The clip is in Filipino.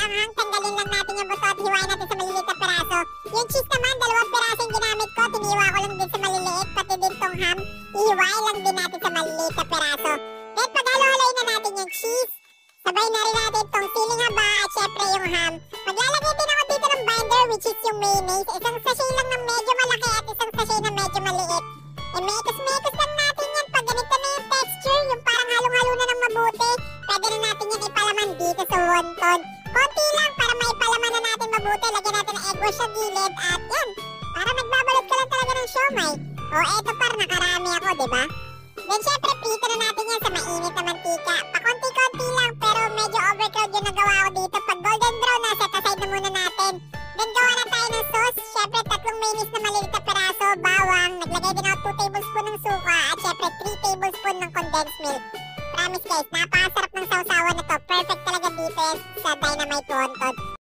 anghang, tanggalin lang natin yung buto at hiwain natin sa maliliit na peraso. Yung cheese naman, 2 peraso yung ginamit ko. Tiniwa ko lang din sa maliliit, pati din tong ham. Ihiwai lang din natin sa maliliit na peraso. Then paghalo-haloyin na natin yung cheese. Sabay na rin natin tong siling haba at syempre yung ham. Maglalagay din ako dito ng binder which is yung mayonnaise. Isang sachet lang na medyo malaki at isang sachet na medyo maliit. Mekos-mekos lang natin yan pag ganito na yung texture, yung parang halong-halo na ng mabuti. Pwede na natin yan ipalaman dito sa wonton. Konti lang para maipalaman na natin mabuti. Lagyan natin ng egg wash sa gilid at yan. Para nagbabalot ka lang talaga ng siomay. O eto par, nakarami ako, diba? Then syempre, prito na natin yan sa mainit na mantika. Pakonti-konti lang, pero medyo overcrowd yung nagawa ko dito. Pag golden brown na, set aside na muna natin. Then gawa na tayo ng sauce. Syempre, 3 mayonnaise na maliliit na peraso, bawang. Naglagay din ako 2 tablespoon ng suka at syempre 3 tablespoon ng condensed milk. Promise guys, napakasarap ng sausawan na to. Perfect talaga dito sa Dynamite Wonton.